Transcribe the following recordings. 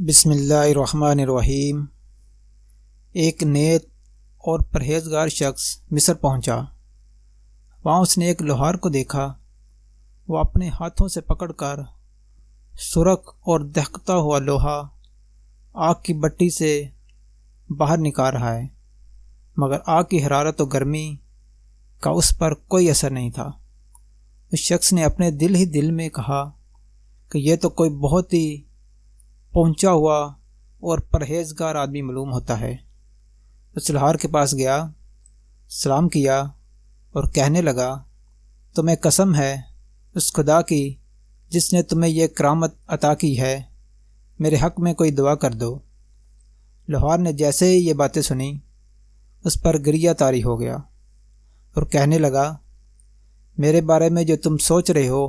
بسم اللہ الرحمن الرحیم۔ ایک نیک اور پرہیزگار شخص مصر پہنچا۔ وہاں اس نے ایک لوہار کو دیکھا۔ وہ اپنے ہاتھوں سے پکڑ کر سرخ اور دہکتا ہوا لوہا آگ کی بٹی سے باہر نکال رہا ہے، مگر آگ کی حرارت و گرمی کا اس پر کوئی اثر نہیں تھا۔ اس شخص نے اپنے دل ہی دل میں کہا کہ یہ تو کوئی بہت ہی پہنچا ہوا اور پرہیزگار آدمی معلوم ہوتا ہے۔ اس لوہار کے پاس گیا، سلام کیا اور کہنے لگا، تمہیں قسم ہے اس خدا کی جس نے تمہیں یہ کرامت عطا کی ہے، میرے حق میں کوئی دعا کر دو۔ لوہار نے جیسے ہی یہ باتیں سنی اس پر گریہ طاری ہو گیا اور کہنے لگا، میرے بارے میں جو تم سوچ رہے ہو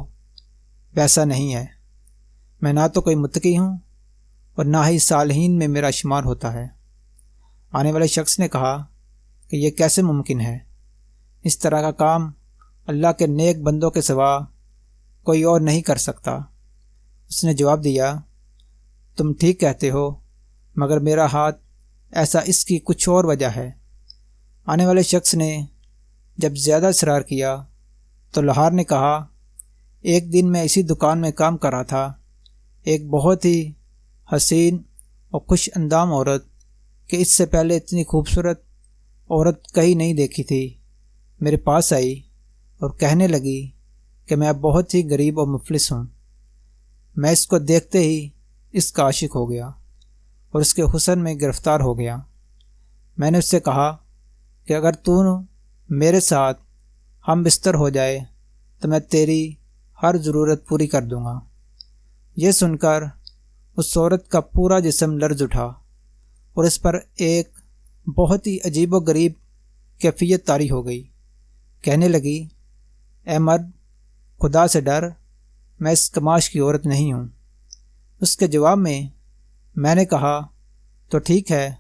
ویسا نہیں ہے۔ میں نہ تو کوئی متقی ہوں اور نہ ہی صالحین میں میرا شمار ہوتا ہے۔ آنے والے شخص نے کہا کہ یہ کیسے ممکن ہے؟ اس طرح کا کام اللہ کے نیک بندوں کے سوا کوئی اور نہیں کر سکتا۔ اس نے جواب دیا، تم ٹھیک کہتے ہو، مگر میرا ہاتھ ایسا اس کی کچھ اور وجہ ہے۔ آنے والے شخص نے جب زیادہ اصرار کیا تو لوہار نے کہا، ایک دن میں اسی دکان میں کام کر رہا تھا۔ ایک بہت ہی حسین اور خوش اندام عورت کہ اس سے پہلے اتنی خوبصورت عورت کہیں نہیں دیکھی تھی، میرے پاس آئی اور کہنے لگی کہ میں بہت ہی غریب اور مفلس ہوں۔ میں اس کو دیکھتے ہی اس کا عاشق ہو گیا اور اس کے حسن میں گرفتار ہو گیا۔ میں نے اس سے کہا کہ اگر تو میرے ساتھ ہم بستر ہو جائے تو میں تیری ہر ضرورت پوری کر دوں گا۔ یہ سن کر اس عورت کا پورا جسم لرز اٹھا اور اس پر ایک بہت ہی عجیب و غریب کیفیت طاری ہو گئی۔ کہنے لگی، اے مرد، خدا سے ڈر، میں اس کماش کی عورت نہیں ہوں۔ اس کے جواب میں نے کہا، تو ٹھیک ہے،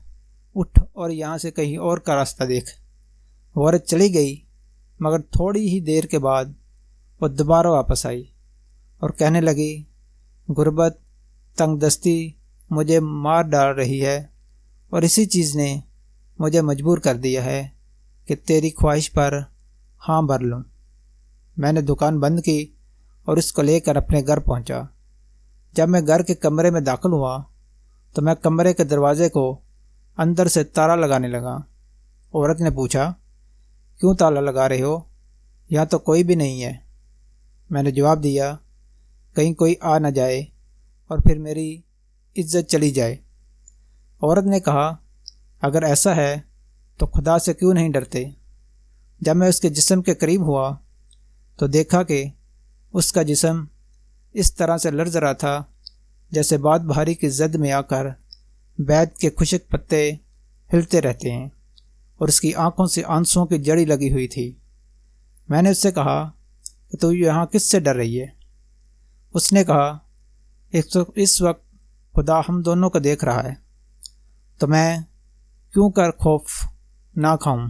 اٹھ اور یہاں سے کہیں اور کا راستہ دیکھ۔ وہ عورت چلی گئی، مگر تھوڑی ہی دیر کے بعد وہ دوبارہ واپس آئی اور کہنے لگی، غربت، تنگ دستی مجھے مار ڈال رہی ہے اور اسی چیز نے مجھے مجبور کر دیا ہے کہ تیری خواہش پر ہاں بھر لوں۔ میں نے دکان بند کی اور اس کو لے کر اپنے گھر پہنچا۔ جب میں گھر کے کمرے میں داخل ہوا تو میں کمرے کے دروازے کو اندر سے تالا لگانے لگا۔ عورت نے پوچھا، کیوں تالا لگا رہے ہو؟ یہاں تو کوئی بھی نہیں ہے۔ میں نے جواب دیا، کہیں کوئی آ نہ جائے اور پھر میری عزت چلی جائے۔ عورت نے کہا، اگر ایسا ہے تو خدا سے کیوں نہیں ڈرتے؟ جب میں اس کے جسم کے قریب ہوا تو دیکھا کہ اس کا جسم اس طرح سے لرز رہا تھا جیسے باد بہاری کی زد میں آ کر بید کے خشک پتے ہلتے رہتے ہیں، اور اس کی آنکھوں سے آنسوؤں کی جڑی لگی ہوئی تھی۔ میں نے اس سے کہا کہ تو یہاں کس سے ڈر رہی ہے؟ اس نے کہا، اس وقت خدا ہم دونوں کو دیکھ رہا ہے، تو میں کیوں کر خوف نہ کھاؤں؟